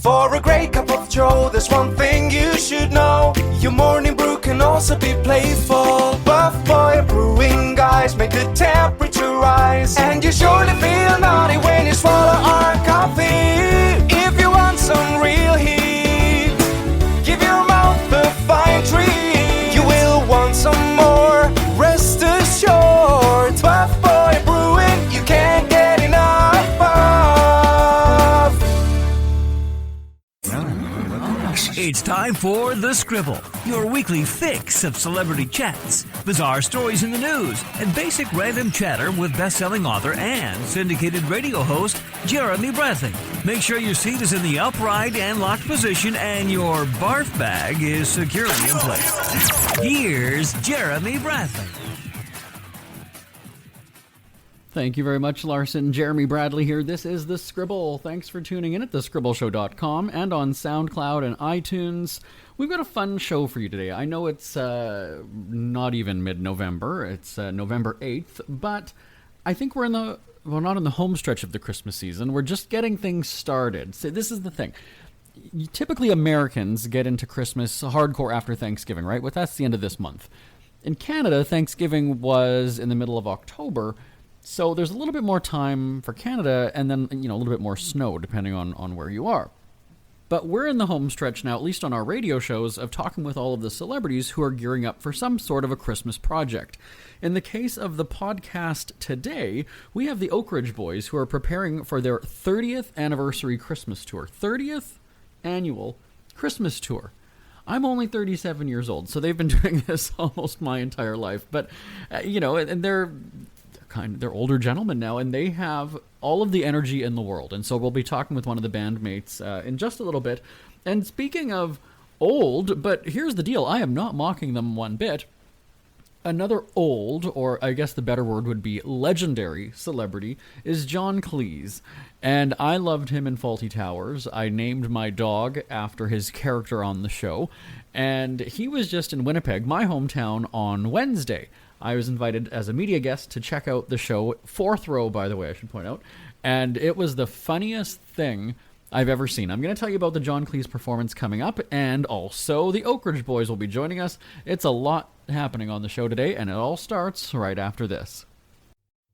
For a great cup of joe, there's one thing you should know. Your morning brew can also be playful. Buff Boy Brewing guys make the temperature rise, and you surely feel naughty when you swallow our coffee. If you want some real heat, give your mouth a fine treat. You will want some more, rest assured. Buff Boy Brewing, you can't get enough of. It's time for The Scribble, your weekly fix of celebrity chats, bizarre stories in the news, and basic random chatter with best-selling author and syndicated radio host Jeremy Bradley. Make sure your seat is in the upright and locked position and your barf bag is securely in place. Here's Jeremy Bradley. Thank you very much, Larson. Jeremy Bradley here. This is The Scribble. Thanks for tuning in at thescribbleshow.com and on SoundCloud and iTunes. We've got a fun show for you today. I know it's not even mid-November. It's November 8th, but I think we're not in the home stretch of the Christmas season. We're just getting things started. So this is the thing. Typically, Americans get into Christmas hardcore after Thanksgiving, right? Well, that's the end of this month. In Canada, Thanksgiving was in the middle of October. So there's a little bit more time for Canada, and then, a little bit more snow, depending on where you are. But we're in the home stretch now, at least on our radio shows, of talking with all of the celebrities who are gearing up for some sort of a Christmas project. In the case of the podcast today, we have the Oak Ridge Boys, who are preparing for their 30th anniversary Christmas tour. 30th annual Christmas tour. I'm only 37 years old, so they've been doing this almost my entire life. But, and they're older gentlemen now, and they have all of the energy in the world. And so we'll be talking with one of the bandmates in just a little bit. And speaking of old, but here's the deal, I am not mocking them one bit. Another old, or I guess the better word would be legendary celebrity, is John Cleese. And I loved him in Fawlty Towers. I named my dog after his character on the show. And he was just in Winnipeg, my hometown, on Wednesday. I was invited as a media guest to check out the show, fourth row, by the way, I should point out, and it was the funniest thing I've ever seen. I'm going to tell you about the John Cleese performance coming up, and also the Oak Ridge Boys will be joining us. It's a lot happening on the show today, and it all starts right after this.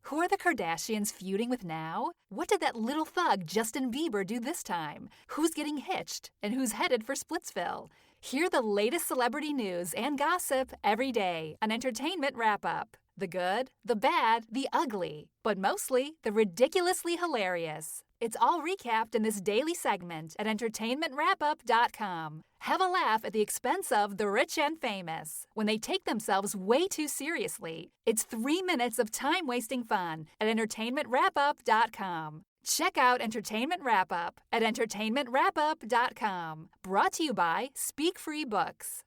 Who are the Kardashians feuding with now? What did that little thug Justin Bieber do this time? Who's getting hitched, and who's headed for Splitsville? Hear the latest celebrity news and gossip every day on Entertainment Wrap-Up. The good, the bad, the ugly, but mostly the ridiculously hilarious. It's all recapped in this daily segment at entertainmentwrapup.com. Have a laugh at the expense of the rich and famous when they take themselves way too seriously. It's 3 minutes of time-wasting fun at entertainmentwrapup.com. Check out Entertainment Wrap-Up at entertainmentwrapup.com. Brought to you by Speak Free Books.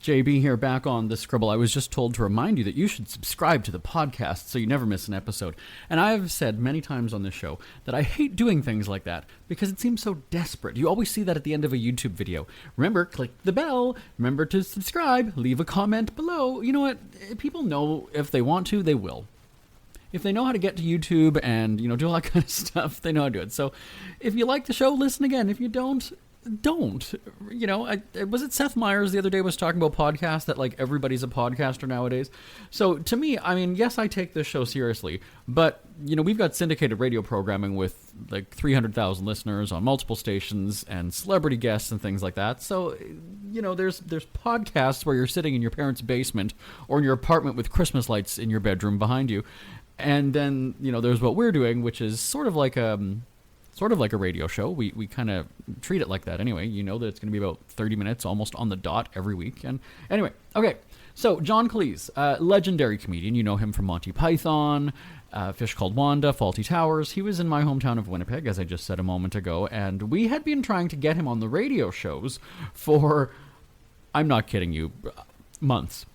JB here, back on The Scribble. I was just told to remind you that you should subscribe to the podcast so you never miss an episode. And I've said many times on this show that I hate doing things like that because it seems so desperate. You always see that at the end of a YouTube video. Remember, click the bell. Remember to subscribe. Leave a comment below. You know what? People know if they want to, they will. If they know how to get to YouTube and, do all that kind of stuff, they know how to do it. So if you like the show, listen again. If you don't. Was it Seth Meyers the other day was talking about podcasts, that like everybody's a podcaster nowadays? So to me, yes, I take this show seriously, but we've got syndicated radio programming with like 300,000 listeners on multiple stations and celebrity guests and things like that. So, there's podcasts where you're sitting in your parents' basement or in your apartment with Christmas lights in your bedroom behind you. And then, there's what we're doing, which is sort of like a radio show. We kind of treat it like that anyway. You know that it's going to be about 30 minutes almost on the dot every week. And anyway, okay. So John Cleese, legendary comedian. You know him from Monty Python, Fish Called Wanda, Fawlty Towers. He was in my hometown of Winnipeg, as I just said a moment ago. And we had been trying to get him on the radio shows for, I'm not kidding you, months.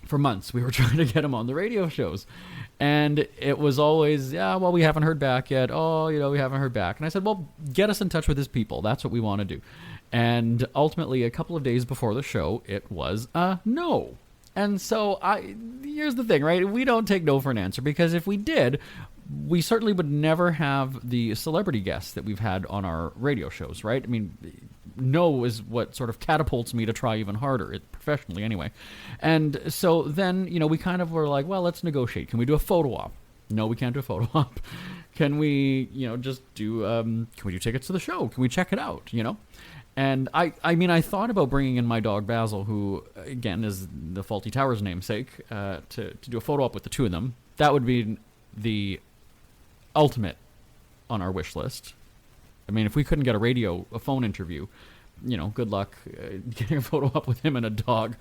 For months, we were trying to get him on the radio shows. And it was always, we haven't heard back yet. Oh, we haven't heard back. And I said, well, get us in touch with his people. That's what we want to do. And ultimately, a couple of days before the show, it was a no. And so here's the thing, right? We don't take no for an answer, because if we did, we certainly would never have the celebrity guests that we've had on our radio shows, right? I mean, no is what sort of catapults me to try even harder, professionally anyway. And so then, we kind of were like, well, let's negotiate. Can we do a photo op? No, we can't do a photo op. Can we, just do, can we do tickets to the show? Can we check it out, And I thought about bringing in my dog Basil, who, again, is the Faulty Towers namesake, to do a photo op with the two of them. That would be the ultimate on our wish list. I mean, if we couldn't get a phone interview, good luck getting a photo up with him and a dog.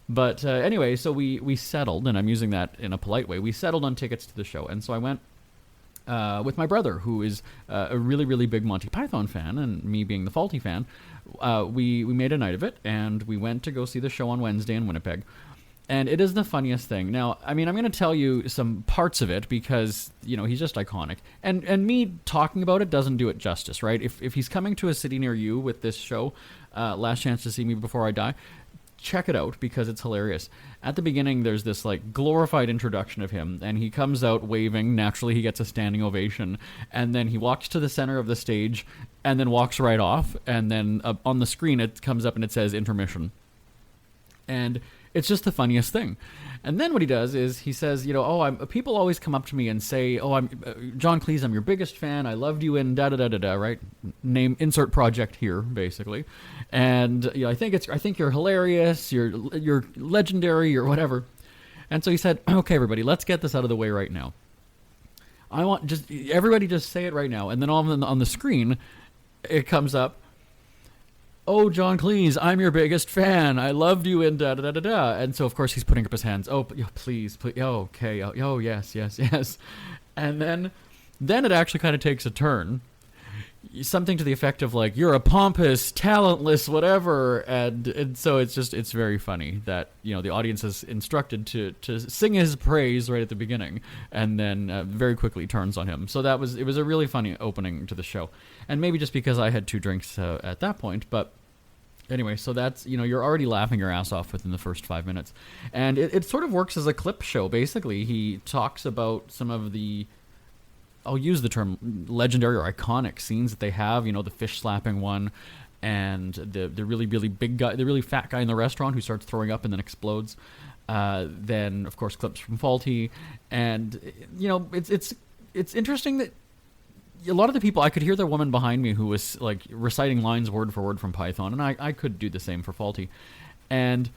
But anyway, so we settled, and I'm using that in a polite way. We settled on tickets to the show, and so I went with my brother, who is a really, really big Monty Python fan, and me being the Faulty fan. We made a night of it, and we went to go see the show on Wednesday in Winnipeg. And it is the funniest thing. Now, I mean, I'm going to tell you some parts of it because, he's just iconic. And me talking about it doesn't do it justice, right? If he's coming to a city near you with this show, Last Chance to See Me Before I Die, check it out because it's hilarious. At the beginning, there's this glorified introduction of him, and he comes out waving. Naturally, he gets a standing ovation, and then he walks to the center of the stage and then walks right off. And then on the screen, it comes up and it says intermission. And it's just the funniest thing. And then what he does is he says, people always come up to me and say, I'm John Cleese, I'm your biggest fan. I loved you in da-da-da-da-da, right? Name, insert project here, basically. And I think you're hilarious, you're legendary, or whatever. And so he said, okay, everybody, let's get this out of the way right now. I want everybody just say it right now. And then on the screen, it comes up, oh, John Cleese, I'm your biggest fan. I loved you in da-da-da-da-da. And so, of course, he's putting up his hands. Oh, please. Oh, okay. Oh, yes. And then it actually kind of takes a turn. Something to the effect of, you're a pompous, talentless, whatever. And so it's very funny that, the audience is instructed to sing his praise right at the beginning and then very quickly turns on him. So it was a really funny opening to the show. And maybe just because I had 2 drinks at that point, but anyway, so that's, you're already laughing your ass off within the first 5 minutes. And it sort of works as a clip show, basically. He talks about some of the, I'll use the term legendary or iconic scenes that they have, the fish slapping one, and the really, really big guy, the really fat guy in the restaurant who starts throwing up and then explodes. Then, of course, clips from Faulty. And, it's interesting that a lot of the people, I could hear the woman behind me who was reciting lines word for word from Python, and I could do the same for Faulty. And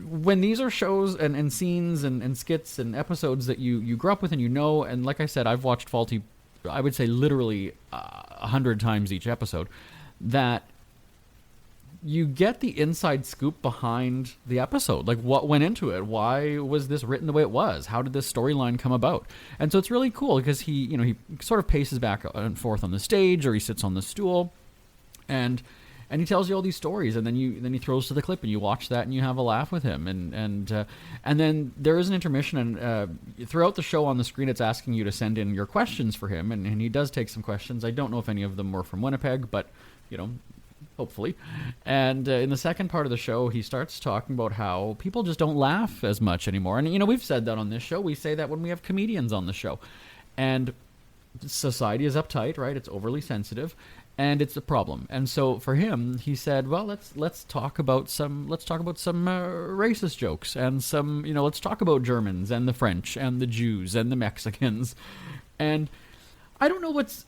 when these are shows and scenes and skits and episodes that you grew up with and and like I said, I've watched Faulty, I would say literally 100 times each episode, that you get the inside scoop behind the episode. What went into it? Why was this written the way it was? How did this storyline come about? And so it's really cool because he sort of paces back and forth on the stage, or he sits on the stool, and he tells you all these stories, and then he throws to the clip, and you watch that, and you have a laugh with him, and then there is an intermission, and throughout the show on the screen, it's asking you to send in your questions for him, and he does take some questions. I don't know if any of them were from Winnipeg, but hopefully. And in the second part of the show, he starts talking about how people just don't laugh as much anymore. And, we've said that on this show. We say that when we have comedians on the show. And society is uptight, right? It's overly sensitive, and it's a problem. And so for him, he said, well, let's talk about some racist jokes, and some, let's talk about Germans and the French and the Jews and the Mexicans. And I don't know what's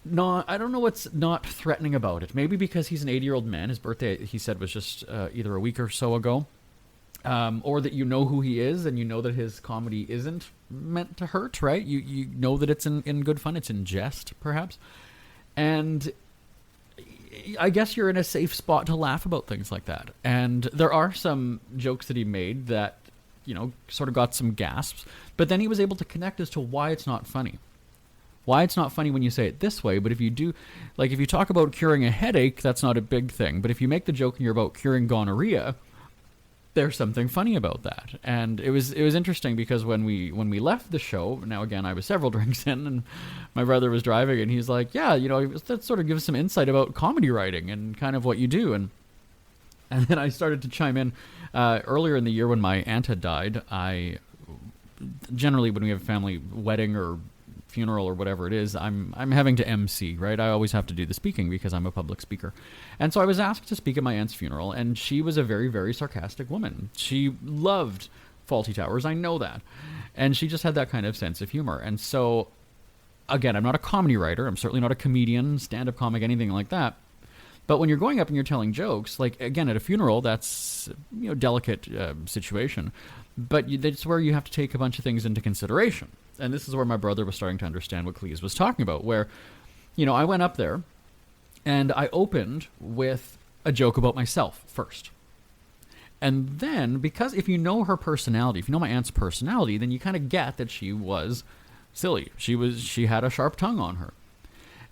not threatening about it. Maybe because he's an 80-year-old man. His birthday, he said, was just either a week or so ago. Or that who he is, and that his comedy isn't meant to hurt, right? You know that it's in good fun. It's in jest, perhaps. And I guess you're in a safe spot to laugh about things like that. And there are some jokes that he made that, sort of got some gasps. But then he was able to connect as to why it's not funny. Why it's not funny when you say it this way, but if you do, if you talk about curing a headache, that's not a big thing. But if you make the joke and you're about curing gonorrhea, there's something funny about that. And it was interesting because when we left the show, now again, I was several drinks in, and my brother was driving, and he's like, yeah, that sort of gives some insight about comedy writing and kind of what you do. And then I started to chime in. Earlier in the year when my aunt had died, generally when we have a family wedding or funeral or whatever it is, I'm having to MC, right? I always have to do the speaking because I'm a public speaker. And so I was asked to speak at my aunt's funeral, and she was a very, very sarcastic woman. She loved Fawlty Towers, I know that. And she just had that kind of sense of humor. And so, again, I'm not a comedy writer. I'm certainly not a comedian, stand-up comic, anything like that. But when you're going up and you're telling jokes, like, again, at a funeral, that's, delicate situation. But that's where you have to take a bunch of things into consideration. And this is where my brother was starting to understand what Cleese was talking about, where, I went up there and I opened with a joke about myself first. And then, because if you know her personality, if you know my aunt's personality, then you kind of get that she was silly. She had a sharp tongue on her.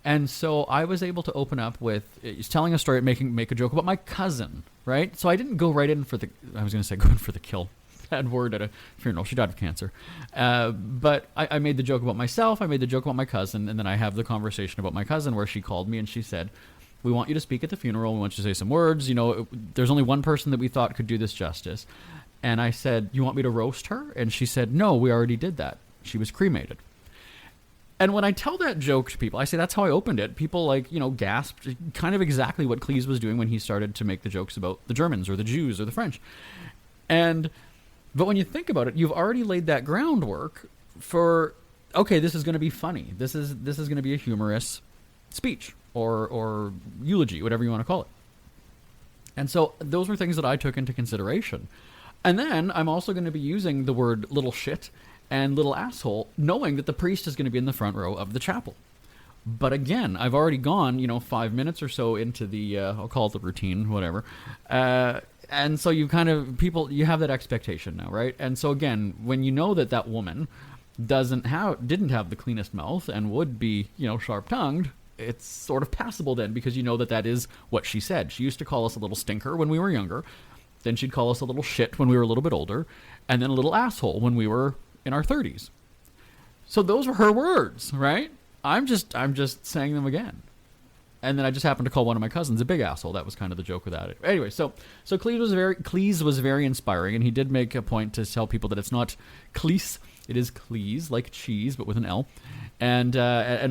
And so I was able to open up with telling a story, make a joke about my cousin, right? So I didn't go right in for going for the kill. Bad word at a funeral. She died of cancer. But I made the joke about myself. I made the joke about my cousin. And then I have the conversation about my cousin where she called me and she said, we want you to speak at the funeral. We want you to say some words. There's only one person that we thought could do this justice. And I said, you want me to roast her? And she said, no, we already did that. She was cremated. And when I tell that joke to people, I say that's how I opened it. People gasped, kind of exactly what Cleese was doing when he started to make the jokes about the Germans or the Jews or the French. But when you think about it, you've already laid that groundwork for, okay, this is going to be funny. This is going to be a humorous speech or eulogy, whatever you want to call it. And so those were things that I took into consideration. And then I'm also going to be using the word little shit and little asshole, knowing that the priest is going to be in the front row of the chapel. But again, I've already gone, 5 minutes or so into the, I'll call it the routine, whatever. And so you you have that expectation now, right? And so again, when you know that woman didn't have the cleanest mouth and would be, sharp-tongued, it's sort of passable then because you know that is what she said. She used to call us a little stinker when we were younger. Then she'd call us a little shit when we were a little bit older. And then a little asshole when we were in our 30s. So those were her words, right? I'm just saying them again. And then I just happened to call one of my cousins a big asshole. That was kind of the joke without it. Anyway, so Cleese was very inspiring, and he did make a point to tell people that it's not Cleese, it is Cleese, like cheese, but with an L. And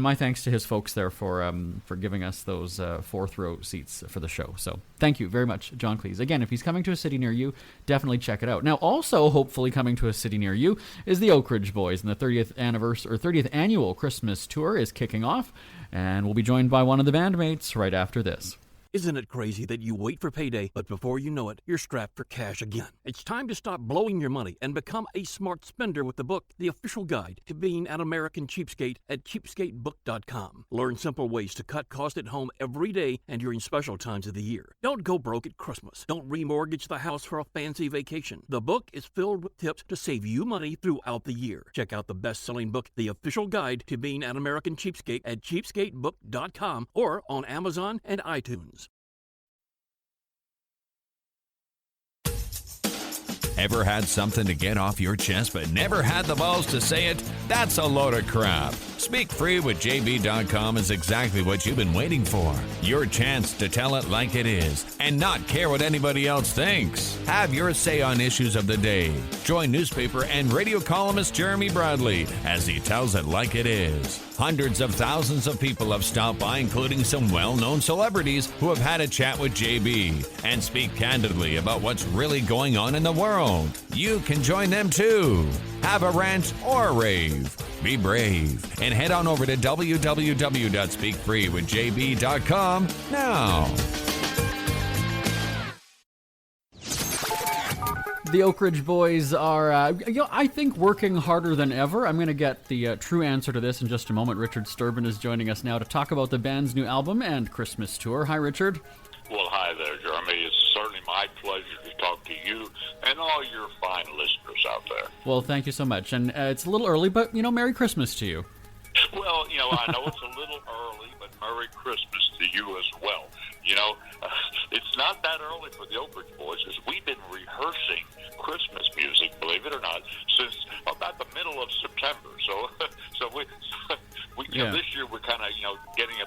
my thanks to his folks there for giving us those fourth row seats for the show. So thank you very much, John Cleese. Again, if he's coming to a city near you, definitely check it out. Now, also hopefully coming to a city near you is the Oak Ridge Boys, and the 30th annual Christmas tour is kicking off, and we'll be joined by one of the bandmates right after this. Isn't it crazy that you wait for payday, but before you know it, you're strapped for cash again? It's time to stop blowing your money and become a smart spender with the book, The Official Guide to Being an American Cheapskate at cheapskatebook.com. Learn simple ways to cut costs at home every day and during special times of the year. Don't go broke at Christmas. Don't remortgage the house for a fancy vacation. The book is filled with tips to save you money throughout the year. Check out the best-selling book, The Official Guide to Being an American Cheapskate at cheapskatebook.com or on Amazon and iTunes. Ever had something to get off your chest but never had the balls to say it? That's a load of crap. Speak Free with JB.com is exactly what you've been waiting for. Your chance to tell it like it is and not care what anybody else thinks. Have your say on issues of the day. Join newspaper and radio columnist Jeremy Bradley as he tells it like it is. Hundreds of thousands of people have stopped by, including some well-known celebrities who have had a chat with JB and speak candidly about what's really going on in the world. You can join them too. Have a rant or a rave. Be brave and head on over to www.speakfreewithjb.com now. The Oak Ridge Boys are, I think, working harder than ever. I'm going to get the true answer to this in just a moment. Richard Sturban is joining us now to talk about the band's new album and Christmas tour. Hi, Richard. Well, hi there, Jeremy. It's certainly my pleasure to talk to you and all your fine listeners out there. Well, thank you so much. And it's a little early, but, Merry Christmas to you. Well, I know it's a little early, but Merry Christmas to you as well. It's not that early for the Oak Ridge Boys because we've been rehearsing Christmas music, believe it or not, since about the middle of September. So this year we're kind of, getting an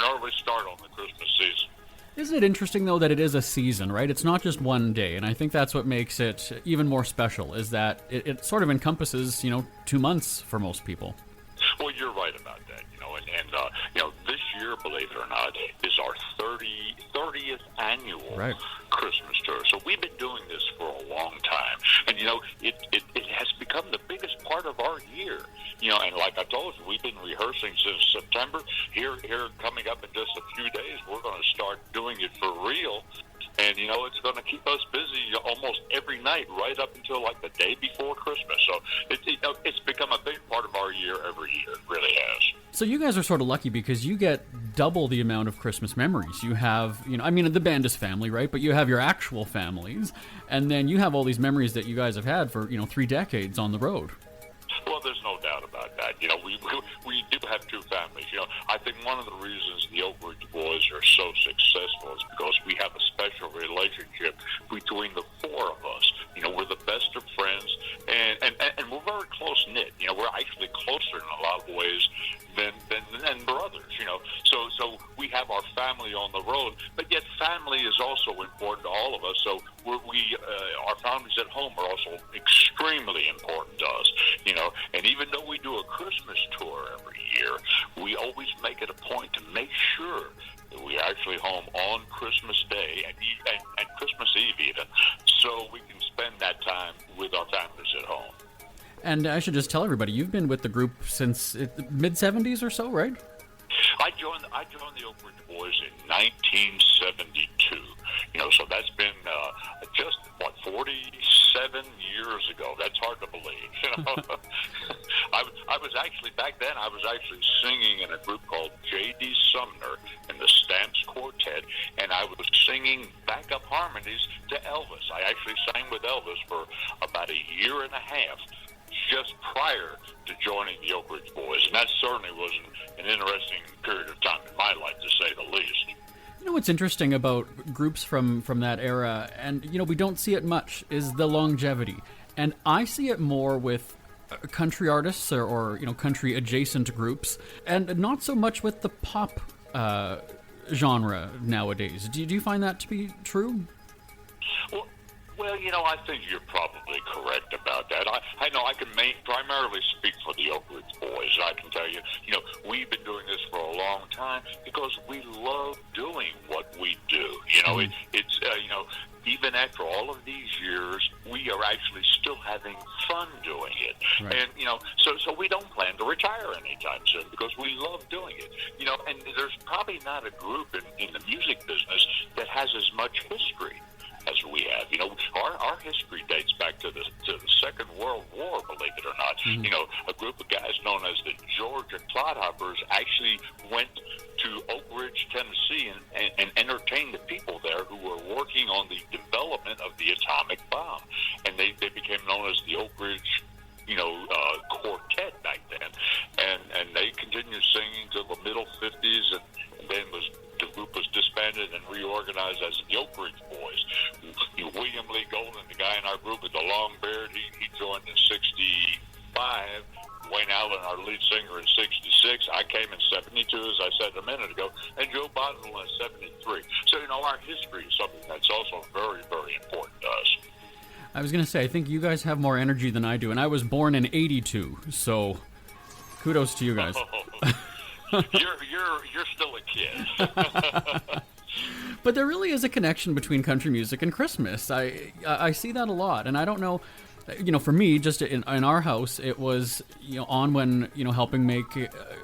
early start on the Christmas season. Isn't it interesting, though, that it is a season, right? It's not just one day, and I think that's what makes it even more special, is that it sort of encompasses, 2 months for most people. Well, you're right about that, this year, believe it or not, is our 30th annual Christmas tour. So we've been doing this for a long time, and it has become the biggest part of our year. And like I told you, we've been rehearsing since September. Here, coming up in just a few days, we're going to start doing it for real. And, it's going to keep us busy almost every night, right up until like the day before Christmas. So it's become a big part of our year every year. It really has. So you guys are sort of lucky because you get double the amount of Christmas memories. You have, the band is family, right? But you have your actual families. And then you have all these memories that you guys have had for, 3 decades on the road. Well, there's no doubt about that. We do have two families. I think one of the reasons the Oak Ridge Boys are so successful is because we have a special relationship between the four of us. We're the best of friends, and we're very close knit. We're actually closer in a lot of ways than brothers. So we have our family on the road, but yet family is also important to all of us. So our families at home are also extremely important to us. And even though we do a Christmas tour every year, we always make it a point to make sure that we're actually home on Christmas Day and Christmas Eve even, so we can spend that time with our families at home. And I should just tell everybody, you've been with the group since mid-'70s or so, right? I joined the Oak Ridge Boys in 1972. So that's been just 47 years ago. That's hard to believe. I was actually back then. I was actually singing in a group called J.D. Sumner and the Stamps Quartet, and I was singing backup harmonies to Elvis. I actually sang with Elvis for about a year and a half, just prior to joining the Oak Ridge Boys, and that certainly was an interesting period of time in my life, to say the least. What's interesting about groups from that era, and we don't see it much, is the longevity. And I see it more with country artists or country adjacent groups, and not so much with the pop genre nowadays. Do you find that to be true? Well, I think you're probably correct about that. I know I can primarily speak for the Oak Ridge Boys. I can tell you, we've been doing this for a long time because we love doing what we do. It's even after all of these years, we are actually still having fun doing it. Right. And, so we don't plan to retire anytime soon because we love doing it. And there's probably not a group in the music business that has as much history as we have. Our history dates back to the Second World War, believe it or not. Mm-hmm. A group of guys known as the Georgia Clodhoppers actually went to Oak Ridge, Tennessee, and entertained the people there who were working on the development of the atomic bomb. And they became known as the Oak Ridge quartet back then. And they continued singing till the middle 50s, and then the group was disbanded and reorganized as the Oak Ridge Boys. William Lee Golden, the guy in our group with the long beard, he joined in 65. Wayne Allen, our lead singer, in 66. I came in 72, as I said a minute ago, and Joe Boswell in 73. So, our history is something that's also very, very important to us. I was going to say, I think you guys have more energy than I do, and I was born in 82, so kudos to you guys. You're still a kid. But there really is a connection between country music and Christmas. I see that a lot, and I don't know. For me, just in our house, it was on when helping make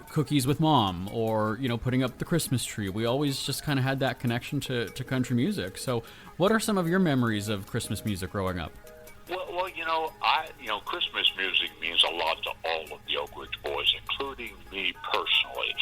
cookies with mom, or putting up the Christmas tree. We always just kind of had that connection to country music. So, what are some of your memories of Christmas music growing up? Well, Christmas music means a lot to all of the Oak Ridge Boys, including me personally.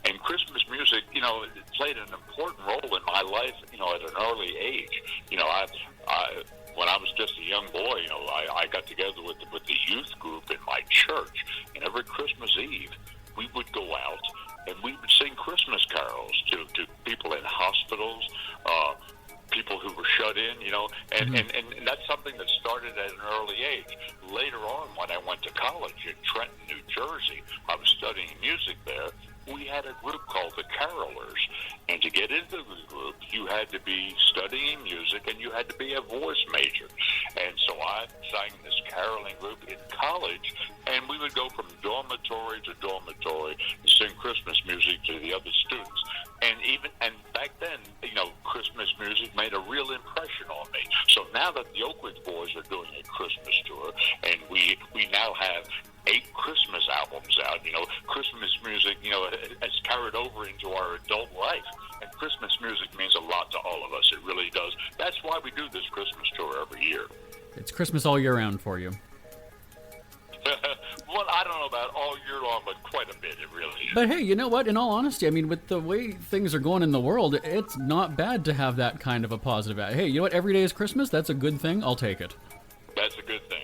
And Christmas music, it played an important role in my life, at an early age. When I was just a young boy, I got together with the youth group in my church, and every Christmas Eve we would go out and we would sing Christmas carols to people in hospitals, people who were shut in, and that's something that started at an early age. Later on, when I went to college in Trenton, New Jersey, I was studying music there. We had a group called the Carolers, and to get into the group, you had to be studying music and you had to be a voice major. And so I sang this caroling group in college, and we would go from dormitory to dormitory and sing Christmas music to the other students. And back then, Christmas music made a real impression on me. So now that the Oak Ridge Boys are doing a Christmas tour, and we now have 8 Christmas albums out, Christmas music, has carried over into our adult life. And Christmas music means a lot to all of us. It really does. That's why we do this Christmas tour every year. It's Christmas all year round for you. Well, I don't know about all year long, but quite a bit, it really is. But hey, you know what? In all honesty, I mean, with the way things are going in the world, it's not bad to have that kind of a positive. Hey, you know what? Every day is Christmas. That's a good thing. I'll take it. That's a good thing,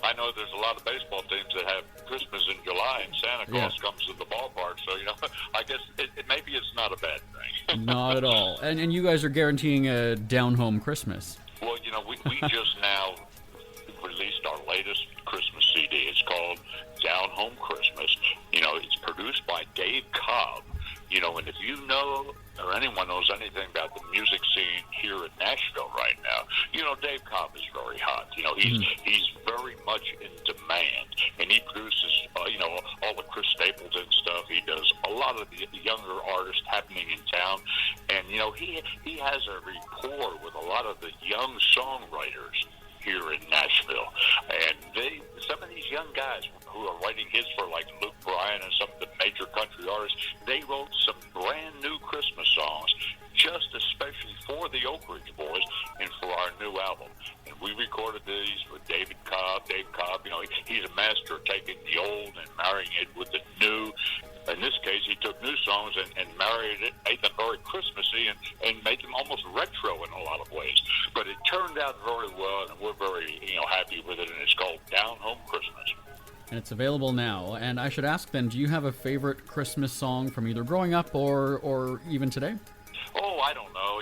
I know there's a lot of baseball teams that have Christmas in July, and Santa Claus comes to the ballpark. So, I guess maybe it's not a bad thing. Not at all. And you guys are guaranteeing a down-home Christmas. Well, we just now released our latest Christmas CD. It's called Down Home Christmas. It's produced by Dave Cobb. And if you know or anyone knows anything about the music scene here in Nashville right now, Dave Cobb is very hot. He's very much in demand, and he produces, all the Chris Stapleton stuff. He does a lot of the younger artists happening in town, and he has a rapport with a lot of the young songwriters here in Nashville, and some of these young guys who are writing hits for like Luke Bryan and some of the major country artists, they wrote some brand new Christmas songs just especially for the Oak Ridge Boys and for our new album. And we recorded these with Dave Cobb. He's a master of taking the old and marrying it with the new. In this case, he took new songs and married it, made them very Christmassy, and made them almost retro in a lot of ways. But it turned out very well, and we're very happy with it, and it's called Down Home Christmas. And it's available now. And I should ask then, do you have a favorite Christmas song from either growing up or even today? Oh, I don't know.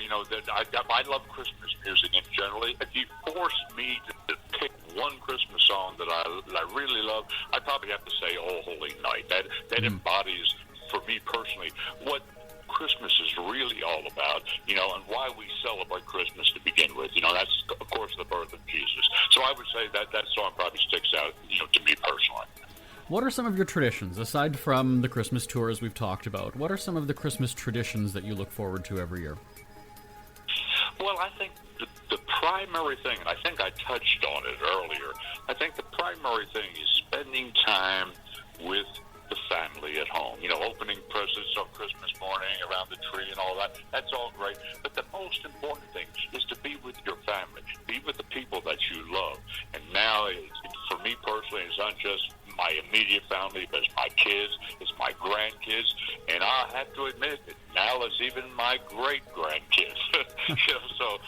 I love Christmas music in generally. If you force me to pick one Christmas song that I really love, I'd probably have to say "Oh Holy Night." That embodies, for me personally, what Christmas is really all about, and why we celebrate Christmas to begin with. That's, of course, the birth of Jesus. So I would say that song probably sticks out, to me personally. What are some of your traditions, aside from the Christmas tours we've talked about? What are some of the Christmas traditions that you look forward to every year? Well, I think the primary thing, and I think I touched on it earlier, I think the primary thing is spending time with the family at home. Opening presents on Christmas morning around the tree and all that. That's all great. But the most important thing is to be with your family. Be with the people that you love. And now, for me personally, it's not just my immediate family, but it's my kids, it's my grandkids, and I have to admit that now it's even my great-grandkids. So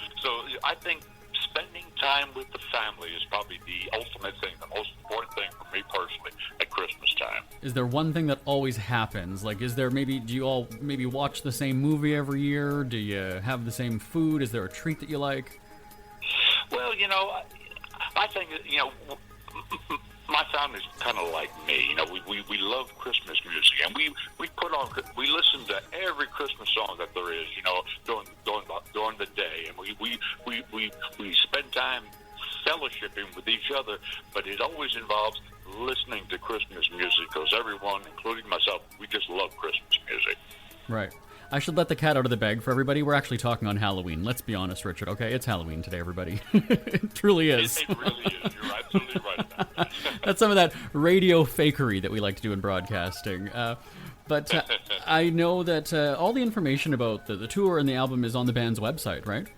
I think spending time with the family is probably the ultimate thing, the most important thing for me personally at Christmas time. Is there one thing that always happens? Like, do you all maybe watch the same movie every year? Do you have the same food? Is there a treat that you like? Well, I think, my family's kind of like me. We love Christmas music, and we listen to every Christmas song that there is, during the day, and we spend time fellowshipping with each other, but it always involves listening to Christmas music, because everyone, including myself, we just love Christmas music. Right. I should let the cat out of the bag for everybody. We're actually talking on Halloween. Let's be honest, Richard. Okay, it's Halloween today, everybody. It truly is. It really is. You're absolutely right about that. That's some of that radio fakery that we like to do in broadcasting. But I know that all the information about the tour and the album is on the band's website, right?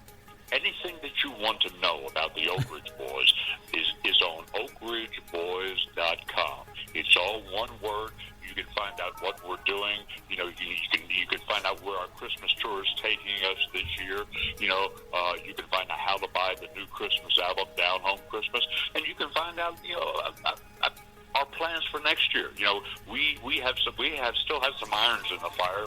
Anything that you want to know about the Oak Ridge Boys is on oakridgeboys.com. It's all one word. You can find out what we're doing. You can find out where our Christmas tour is taking us this year. You can find out how to buy the new Christmas album, Down Home Christmas, and you can find out our plans for next year. We still have some irons in the fire.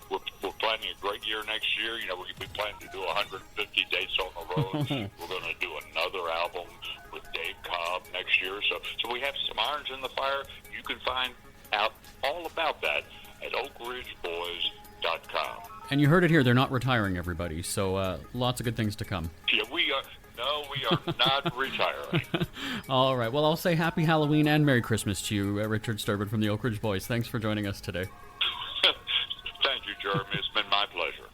We're planning a great year next year. We plan to do 150 dates on the road. We're going to do another album with Dave Cobb next year. So we have some irons in the fire. You can find out all about that at oakridgeboys.com. And you heard it here, they're not retiring, everybody, so lots of good things to come. Yeah, we we are not retiring. All right. Well, I'll say Happy Halloween and Merry Christmas to you, Richard Sturbin from the Oak Ridge Boys. Thanks for joining us today. Thank you, Jeremy. It's been my pleasure.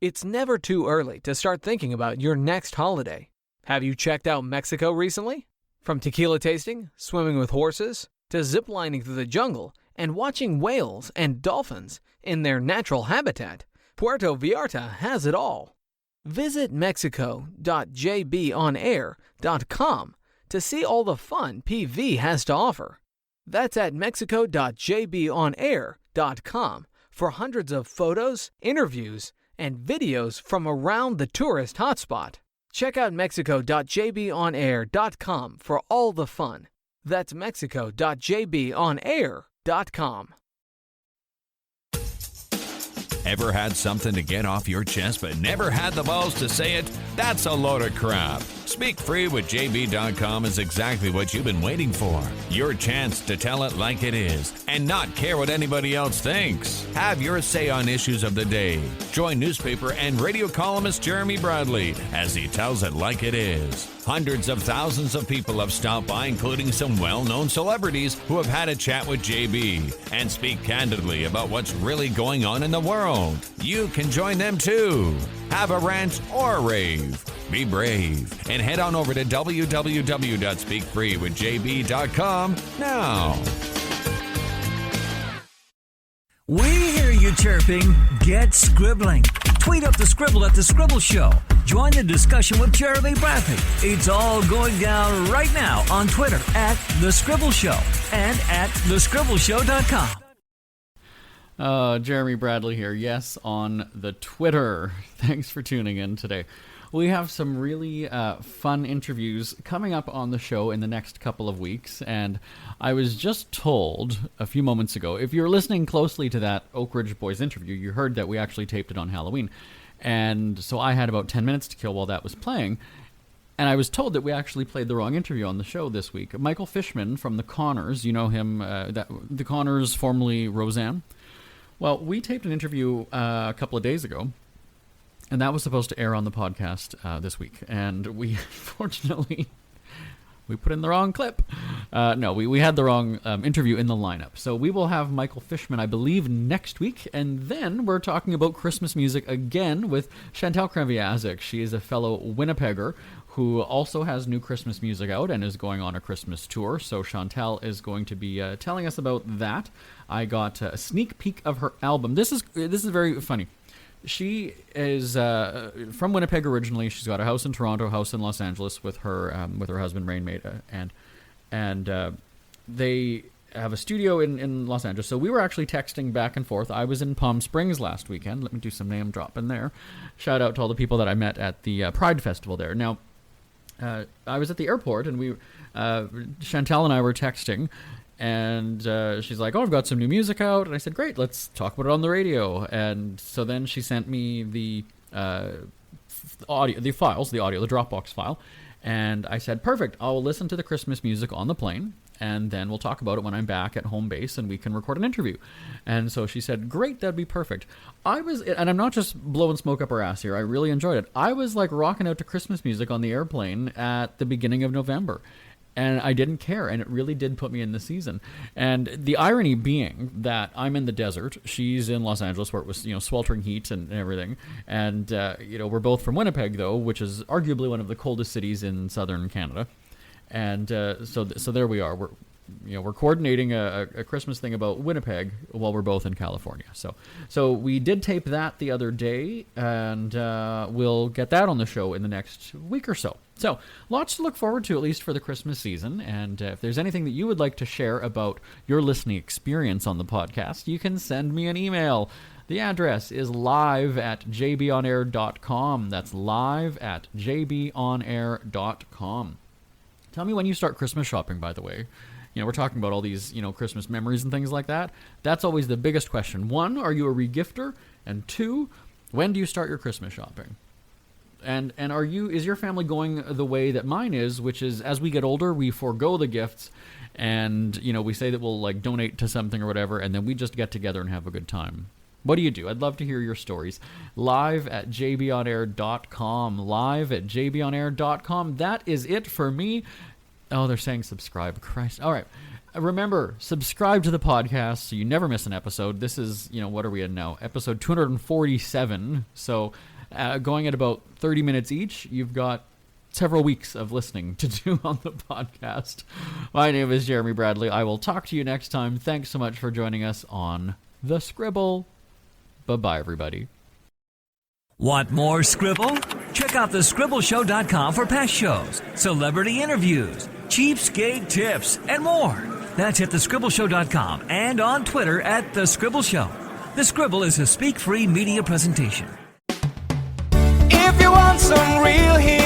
It's never too early to start thinking about your next holiday. Have you checked out Mexico recently? From tequila tasting, swimming with horses, to ziplining through the jungle and watching whales and dolphins in their natural habitat, Puerto Vallarta has it all. Visit mexico.jbonair.com to see all the fun PV has to offer. That's at mexico.jbonair.com for hundreds of photos, interviews, and videos from around the tourist hotspot. Check out mexico.jbonair.com for all the fun. That's mexico.jbonair.com. Ever had something to get off your chest but never had the balls to say it? That's a load of crap. Speak Free with JB.com is exactly what you've been waiting for. Your chance to tell it like it is and not care what anybody else thinks. Have your say on issues of the day. Join newspaper and radio columnist Jeremy Bradley as he tells it like it is. Hundreds of thousands of people have stopped by, including some well-known celebrities who have had a chat with JB and speak candidly about what's really going on in the world. You can join them too. Have a rant or a rave. Be brave and head on over to www.speakfreewithjb.com now. We hear you chirping. Get scribbling. Tweet up the Scribble at The Scribble Show. Join the discussion with Jeremy Bradley. It's all going down right now on Twitter at The Scribble Show and at thescribbleshow.com. Jeremy Bradley here. Yes, on the Twitter. Thanks for tuning in today. We have some really fun interviews coming up on the show in the next couple of weeks, and I was just told a few moments ago, if you're listening closely to that Oak Ridge Boys interview, you heard that we actually taped it on Halloween, and so I had about 10 minutes to kill while that was playing, and I was told that we actually played the wrong interview on the show this week. Michael Fishman from the Connors, you know him, the Connors, formerly Roseanne. Well, we taped an interview a couple of days ago, and that was supposed to air on the podcast this week. And we, unfortunately, we put in the wrong clip. No, we had the wrong interview in the lineup. So we will have Michael Fishman, I believe, next week. And then we're talking about Christmas music again with Chantal Kreviazek. She is a fellow Winnipegger who also has new Christmas music out and is going on a Christmas tour. So Chantal is going to be telling us about that. I got a sneak peek of her album. This is very funny. She is from Winnipeg originally. She's got a house in Toronto, a house in Los Angeles with her husband Rainmate, and they have a studio in Los Angeles. So we were actually texting back and forth. I was in Palm Springs last weekend. Let me do some name dropping there. Shout out to all the people that I met at the Pride Festival there. Now, I was at the airport, and Chantal and I were texting. And she's like, "Oh, I've got some new music out." And I said, "Great, let's talk about it on the radio." And so then she sent me the audio, the Dropbox file. And I said, "Perfect, I'll listen to the Christmas music on the plane, and then we'll talk about it when I'm back at home base, and we can record an interview." And so she said, "Great, that'd be perfect." And I'm not just blowing smoke up her ass here, I really enjoyed it. I was like rocking out to Christmas music on the airplane at the beginning of November. And I didn't care, and it really did put me in the season. And the irony being that I'm in the desert, she's in Los Angeles, where it was sweltering heat and everything. And we're both from Winnipeg, though, which is arguably one of the coldest cities in southern Canada. And so there we are. We're coordinating a Christmas thing about Winnipeg while we're both in California. So we did tape that the other day, and we'll get that on the show in the next week or so. So lots to look forward to, at least for the Christmas season. And if there's anything that you would like to share about your listening experience on the podcast, you can send me an email. The address is live@jbonair.com. That's live@jbonair.com. Tell me when you start Christmas shopping, by the way. We're talking about all these, Christmas memories and things like that. That's always the biggest question. 1, are you a regifter? And 2, when do you start your Christmas shopping? And is your family going the way that mine is, which is as we get older, we forego the gifts, and we say that we'll like donate to something or whatever, and then we just get together and have a good time. What do you do? I'd love to hear your stories. Live at jbonair.com. Live at jbonair.com. That is it for me. Oh, they're saying subscribe. Christ. All right. Remember, subscribe to the podcast so you never miss an episode. This is, what are we in now? Episode 247. So going at about 30 minutes each, you've got several weeks of listening to do on the podcast. My name is Jeremy Bradley. I will talk to you next time. Thanks so much for joining us on The Scribble. Bye-bye, everybody. Want more Scribble? Check out thescribbleshow.com for past shows, celebrity interviews, cheapskate tips, and more. That's at thescribbleshow.com and on Twitter at The Scribble Show. The Scribble is a speak-free media presentation. If you want some real heat